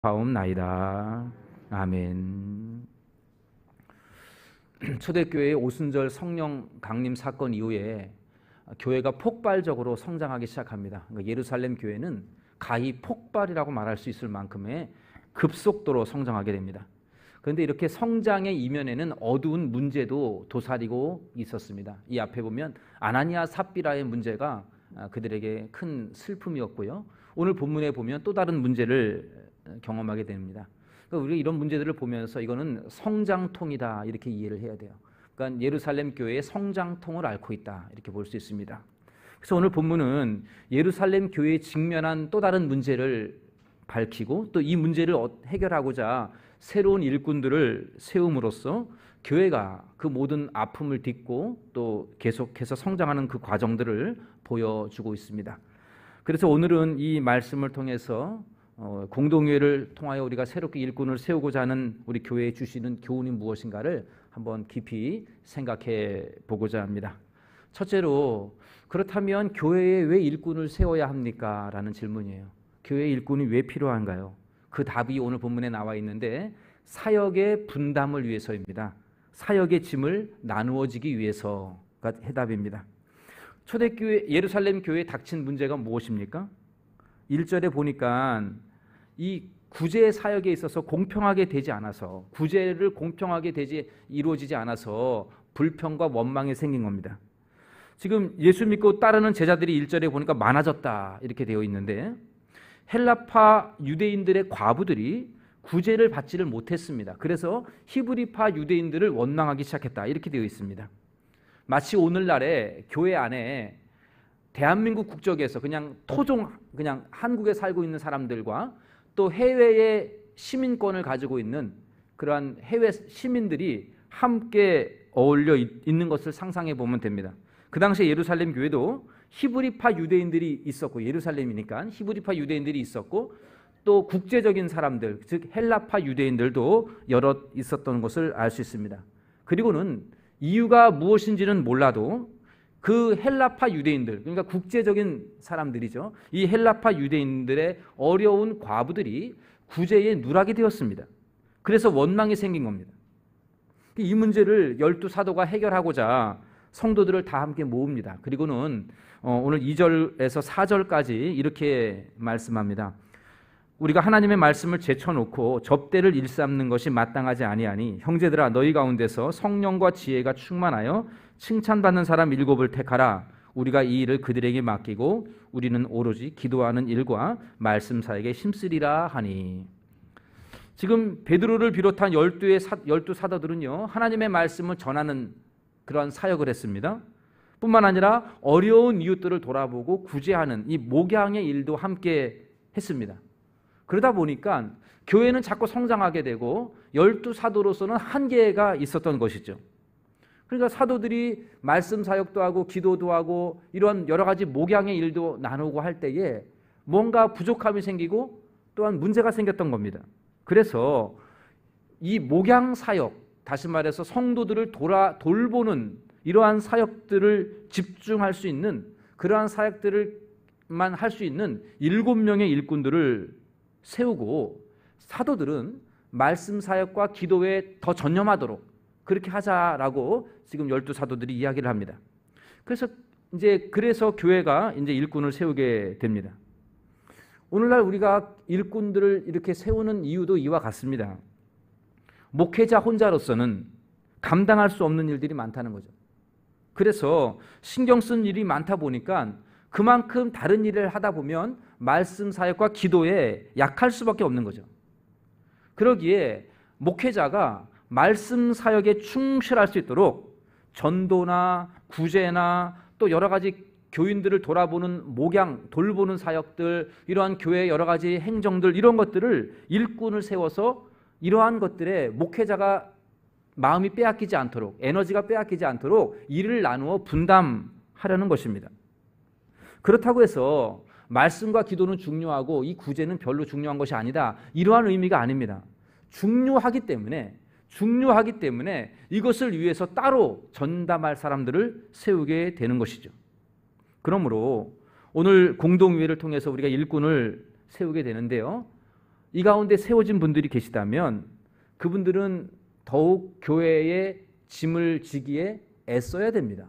하옵나이다. 아멘. 초대교회의 오순절 성령 강림 사건 이후에 교회가 폭발적으로 성장하기 시작합니다. 그러니까 예루살렘 교회는 가히 폭발이라고 말할 수 있을 만큼의 급속도로 성장하게 됩니다. 그런데 이렇게 성장의 이면에는 어두운 문제도 도사리고 있었습니다. 이 앞에 보면 아나니아 삽비라의 문제가 그들에게 큰 슬픔이었고요. 오늘 본문에 보면 또 다른 문제를 경험하게 됩니다. 그러니까 우리가 이런 문제들을 보면서 이거는 성장통이다 이렇게 이해를 해야 돼요. 그러니까 예루살렘 교회의 성장통을 앓고 있다 이렇게 볼 수 있습니다. 그래서 오늘 본문은 예루살렘 교회에 직면한 또 다른 문제를 밝히고 또 이 문제를 해결하고자 새로운 일꾼들을 세움으로써 교회가 그 모든 아픔을 딛고 또 계속해서 성장하는 그 과정들을 보여주고 있습니다. 그래서 오늘은 이 말씀을 통해서 공동회를 통하여 우리가 새롭게 일꾼을 세우고자 하는 우리 교회에 주시는 교훈이 무엇인가를 한번 깊이 생각해 보고자 합니다. 첫째로, 그렇다면 교회에 왜 일꾼을 세워야 합니까? 라는 질문이에요. 교회에 일꾼이 왜 필요한가요? 그 답이 오늘 본문에 나와 있는데 사역의 분담을 위해서입니다. 사역의 짐을 나누어지기 위해서가 해답입니다. 초대교회 예루살렘 교회에 닥친 문제가 무엇입니까? 1절에 보니까 이 구제 사역에 있어서 공평하게 되지 않아서, 구제를 공평하게 이루어지지 않아서 불평과 원망이 생긴 겁니다. 지금 예수 믿고 따르는 제자들이 1절에 보니까 많아졌다 이렇게 되어 있는데 헬라파 유대인들의 과부들이 구제를 받지를 못했습니다. 그래서 히브리파 유대인들을 원망하기 시작했다 이렇게 되어 있습니다. 마치 오늘날에 교회 안에 대한민국 국적에서 그냥 그냥 한국에 살고 있는 사람들과 또 해외의 시민권을 가지고 있는 그러한 해외 시민들이 함께 어울려 있는 것을 상상해 보면 됩니다. 그 당시에 예루살렘 교회도 히브리파 유대인들이 있었고, 예루살렘이니까 히브리파 유대인들이 있었고 또 국제적인 사람들, 즉 헬라파 유대인들도 여럿 있었던 것을 알 수 있습니다. 그리고는 이유가 무엇인지는 몰라도 그 헬라파 유대인들, 그러니까 국제적인 사람들이죠. 이 헬라파 유대인들의 어려운 과부들이 구제에 누락이 되었습니다. 그래서 원망이 생긴 겁니다. 이 문제를 12사도가 해결하고자 성도들을 다 함께 모읍니다. 그리고는 오늘 2절에서 4절까지 이렇게 말씀합니다. 우리가 하나님의 말씀을 제쳐놓고 접대를 일삼는 것이 마땅하지 아니하니 형제들아, 너희 가운데서 성령과 지혜가 충만하여 칭찬받는 사람 7을 택하라. 우리가 이 일을 그들에게 맡기고 우리는 오로지 기도하는 일과 말씀 사역에 힘쓰리라 하니. 지금 베드로를 비롯한 12 사도들은요, 하나님의 말씀을 전하는 그러한 사역을 했습니다. 뿐만 아니라 어려운 이웃들을 돌아보고 구제하는 이 목양의 일도 함께 했습니다. 그러다 보니까 교회는 자꾸 성장하게 되고 12사도로서는 한계가 있었던 것이죠. 그러니까 사도들이 말씀 사역도 하고 기도도 하고 이런 여러 가지 목양의 일도 나누고 할 때에 뭔가 부족함이 생기고 또한 문제가 생겼던 겁니다. 그래서 이 목양 사역, 다시 말해서 성도들을 돌보는 이러한 사역들을 집중할 수 있는, 그러한 사역들만 할 수 있는 7명의 일꾼들을 세우고 사도들은 말씀 사역과 기도에 더 전념하도록 그렇게 하자라고 지금 12사도들이 이야기를 합니다. 그래서 교회가 이제 일꾼을 세우게 됩니다. 오늘날 우리가 일꾼들을 이렇게 세우는 이유도 이와 같습니다. 목회자 혼자로서는 감당할 수 없는 일들이 많다는 거죠. 그래서 신경 쓴 일이 많다 보니까 그만큼 다른 일을 하다 보면 말씀 사역과 기도에 약할 수밖에 없는 거죠. 그러기에 목회자가 말씀 사역에 충실할 수 있도록 전도나 구제나 또 여러 가지 교인들을 돌아보는 돌보는 사역들, 이러한 교회의 여러 가지 행정들, 이런 것들을 일꾼을 세워서 이러한 것들에 목회자가 마음이 빼앗기지 않도록, 에너지가 빼앗기지 않도록 일을 나누어 분담하려는 것입니다. 그렇다고 해서 말씀과 기도는 중요하고 이 구제는 별로 중요한 것이 아니다, 이러한 의미가 아닙니다. 중요하기 때문에 이것을 위해서 따로 전담할 사람들을 세우게 되는 것이죠. 그러므로 오늘 공동회의를 통해서 우리가 일꾼을 세우게 되는데요, 이 가운데 세워진 분들이 계시다면 그분들은 더욱 교회의 짐을 지기에 애써야 됩니다.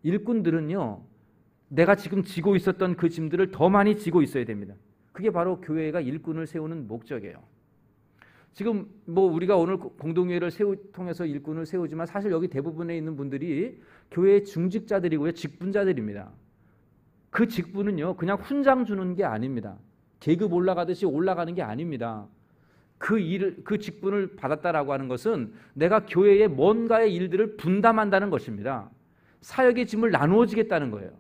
일꾼들은요, 내가 지금 지고 있었던 그 짐들을 더 많이 지고 있어야 됩니다. 그게 바로 교회가 일꾼을 세우는 목적이에요. 지금 우리가 오늘 공동회의를 통해서 일꾼을 세우지만 사실 여기 대부분에 있는 분들이 교회의 중직자들이고요, 직분자들입니다. 그 직분은요, 그냥 훈장 주는 게 아닙니다. 계급 올라가듯이 올라가는 게 아닙니다. 그 직분을 받았다라고 하는 것은 내가 교회의 뭔가의 일들을 분담한다는 것입니다. 사역의 짐을 나누어 지겠다는 거예요.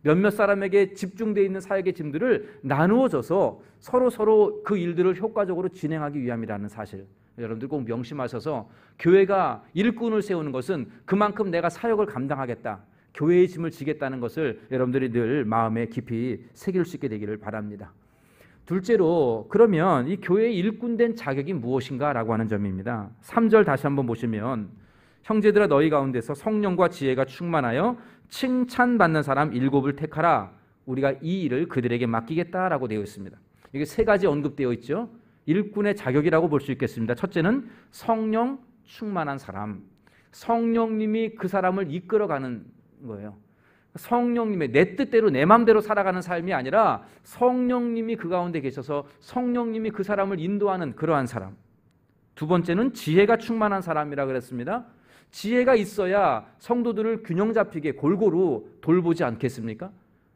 몇몇 사람에게 집중되어 있는 사역의 짐들을 나누어져서 서로 그 일들을 효과적으로 진행하기 위함이라는 사실, 여러분들 꼭 명심하셔서 교회가 일꾼을 세우는 것은 그만큼 내가 사역을 감당하겠다, 교회의 짐을 지겠다는 것을 여러분들이 늘 마음에 깊이 새길 수 있게 되기를 바랍니다. 둘째로, 그러면 이 교회의 일꾼된 자격이 무엇인가 라고 하는 점입니다. 3절 다시 한번 보시면, 형제들아 너희 가운데서 성령과 지혜가 충만하여 칭찬받는 사람 7을 택하라. 우리가 이 일을 그들에게 맡기겠다라고 되어 있습니다. 이게 세 가지 언급되어 있죠. 일꾼의 자격이라고 볼 수 있겠습니다. 첫째는 성령 충만한 사람. 성령님이 그 사람을 이끌어가는 거예요. 성령님의 내 뜻대로 내 마음대로 살아가는 삶이 아니라 성령님이 그 가운데 계셔서 성령님이 그 사람을 인도하는 그러한 사람. 두 번째는 지혜가 충만한 사람이라 그랬습니다. 지혜가 있어야 성도들을 균형 잡히게 골고루 돌보지 않겠습니까?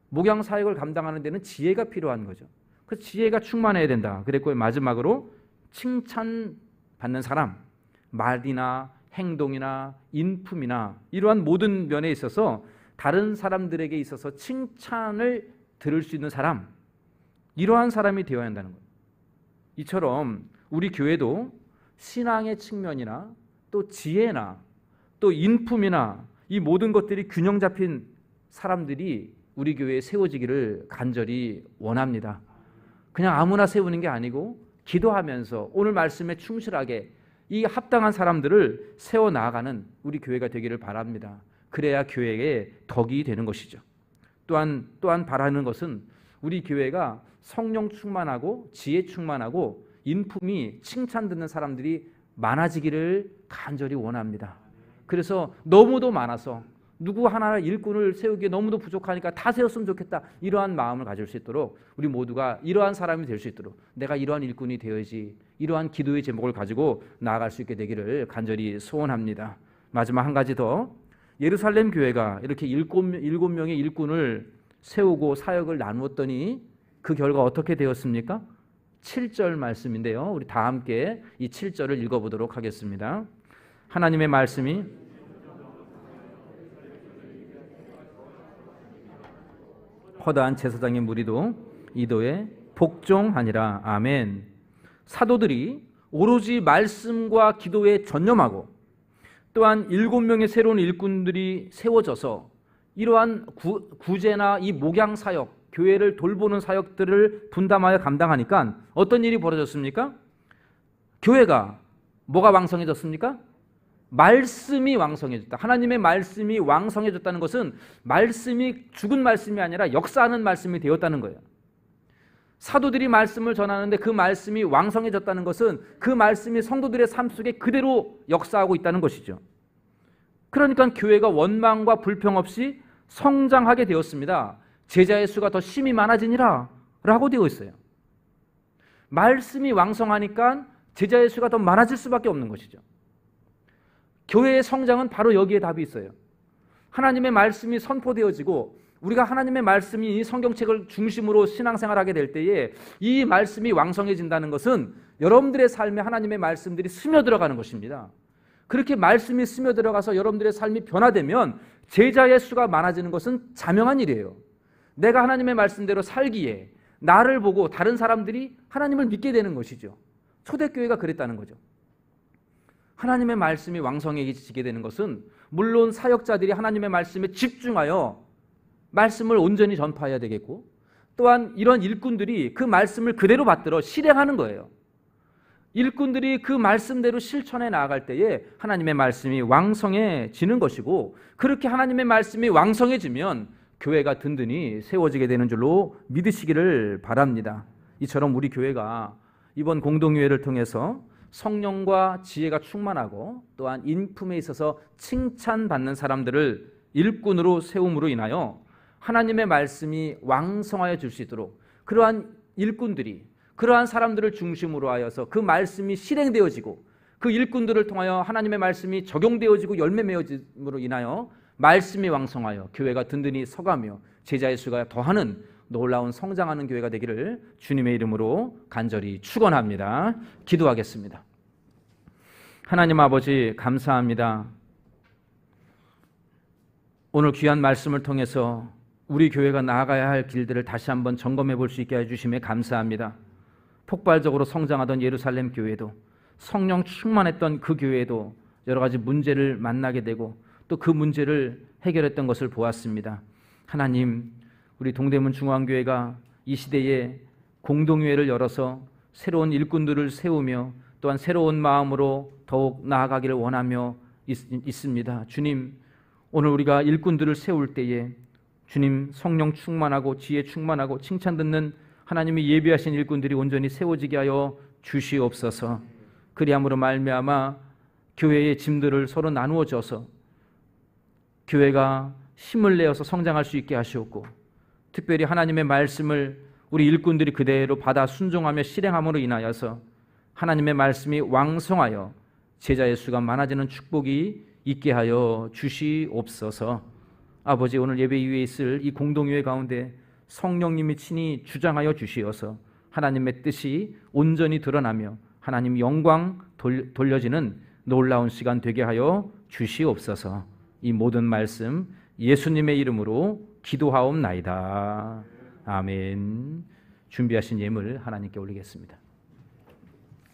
목양 사역을 감당하는 데는 지혜가 필요한 거죠. 그래서 지혜가 충만해야 된다 그랬고요. 마지막으로 칭찬받는 사람, 말이나 행동이나 인품이나 이러한 모든 면에 있어서 다른 사람들에게 있어서 칭찬을 들을 수 있는 사람, 이러한 사람이 되어야 한다는 거예요. 이처럼 우리 교회도 신앙의 측면이나 또 지혜나 또 인품이나 이 모든 것들이 균형 잡힌 사람들이 우리 교회에 세워지기를 간절히 원합니다. 그냥 아무나 세우는 게 아니고 기도하면서 오늘 말씀에 충실하게 이 합당한 사람들을 세워나가는 우리 교회가 되기를 바랍니다. 그래야 교회의 덕이 되는 것이죠. 또한 바라는 것은 우리 교회가 성령 충만하고 지혜 충만하고 인품이 칭찬 듣는 사람들이 많아지기를 간절히 원합니다. 그래서 너무도 많아서 누구 하나 일꾼을 세우기에 너무도 부족하니까 다 세웠으면 좋겠다, 이러한 마음을 가질 수 있도록 우리 모두가 이러한 사람이 될 수 있도록 내가 이러한 일꾼이 되어야지, 이러한 기도의 제목을 가지고 나아갈 수 있게 되기를 간절히 소원합니다. 마지막 한 가지 더, 예루살렘 교회가 이렇게 7명의 일꾼을 세우고 사역을 나누었더니 그 결과 어떻게 되었습니까? 7절 말씀인데요. 우리 다 함께 이 7절을 읽어보도록 하겠습니다. 하나님의 말씀이 허다한 제사장의 무리도 이도에 복종하니라. 아멘. 사도들이 오로지 말씀과 기도에 전념하고 또한 7명의 새로운 일꾼들이 세워져서 이러한 구제나 이 목양 사역, 교회를 돌보는 사역들을 분담하여 감당하니까 어떤 일이 벌어졌습니까? 교회가 뭐가 왕성해졌습니까? 말씀이 왕성해졌다. 하나님의 말씀이 왕성해졌다는 것은 말씀이 죽은 말씀이 아니라 역사하는 말씀이 되었다는 거예요. 사도들이 말씀을 전하는데 그 말씀이 왕성해졌다는 것은 그 말씀이 성도들의 삶 속에 그대로 역사하고 있다는 것이죠. 그러니까 교회가 원망과 불평 없이 성장하게 되었습니다. 제자의 수가 더 심히 많아지니라 라고 되어 있어요. 말씀이 왕성하니까 제자의 수가 더 많아질 수밖에 없는 것이죠. 교회의 성장은 바로 여기에 답이 있어요. 하나님의 말씀이 선포되어지고 우리가 하나님의 말씀이 이 성경책을 중심으로 신앙생활하게 될 때에 이 말씀이 왕성해진다는 것은 여러분들의 삶에 하나님의 말씀들이 스며들어가는 것입니다. 그렇게 말씀이 스며들어가서 여러분들의 삶이 변화되면 제자의 수가 많아지는 것은 자명한 일이에요. 내가 하나님의 말씀대로 살기에 나를 보고 다른 사람들이 하나님을 믿게 되는 것이죠. 초대교회가 그랬다는 거죠. 하나님의 말씀이 왕성해지게 되는 것은 물론 사역자들이 하나님의 말씀에 집중하여 말씀을 온전히 전파해야 되겠고 또한 이런 일꾼들이 그 말씀을 그대로 받들어 실행하는 거예요. 일꾼들이 그 말씀대로 실천해 나아갈 때에 하나님의 말씀이 왕성해지는 것이고 그렇게 하나님의 말씀이 왕성해지면 교회가 든든히 세워지게 되는 줄로 믿으시기를 바랍니다. 이처럼 우리 교회가 이번 공동회를 통해서 성령과 지혜가 충만하고 또한 인품에 있어서 칭찬받는 사람들을 일꾼으로 세움으로 인하여 하나님의 말씀이 왕성하여 줄 수 있도록 그러한 일꾼들이 그러한 사람들을 중심으로 하여서 그 말씀이 실행되어지고 그 일꾼들을 통하여 하나님의 말씀이 적용되어지고 열매 맺어짐으로 인하여 말씀이 왕성하여 교회가 든든히 서가며 제자의 수가 더하는 놀라운 성장하는 교회가 되기를 주님의 이름으로 간절히 축원합니다. 기도하겠습니다. 하나님 아버지 감사합니다. 오늘 귀한 말씀을 통해서 우리 교회가 나아가야 할 길들을 다시 한번 점검해 볼 수 있게 해주심에 감사합니다. 폭발적으로 성장하던 예루살렘 교회도 성령 충만했던 그 교회도 여러 가지 문제를 만나게 되고 또 그 문제를 해결했던 것을 보았습니다. 하나님, 우리 동대문 중앙교회가 이 시대에 공동회를 열어서 새로운 일꾼들을 세우며 또한 새로운 마음으로 더욱 나아가기를 원하며 있습니다. 주님, 오늘 우리가 일꾼들을 세울 때에 주님 성령 충만하고 지혜 충만하고 칭찬 듣는 하나님이 예비하신 일꾼들이 온전히 세워지게 하여 주시옵소서. 그리함으로 말미암아 교회의 짐들을 서로 나누어 줘서 교회가 힘을 내어서 성장할 수 있게 하시옵고 특별히 하나님의 말씀을 우리 일꾼들이 그대로 받아 순종하며 실행함으로 인하여서 하나님의 말씀이 왕성하여 제자의 수가 많아지는 축복이 있게 하여 주시옵소서. 아버지, 오늘 예배 이후에 있을 이 공동회의 가운데 성령님이 친히 주장하여 주시어서 하나님의 뜻이 온전히 드러나며 하나님 영광 돌려지는 놀라운 시간 되게 하여 주시옵소서. 이 모든 말씀 예수님의 이름으로 기도하옵나이다. 아멘. 준비하신 예물 하나님께 올리겠습니다.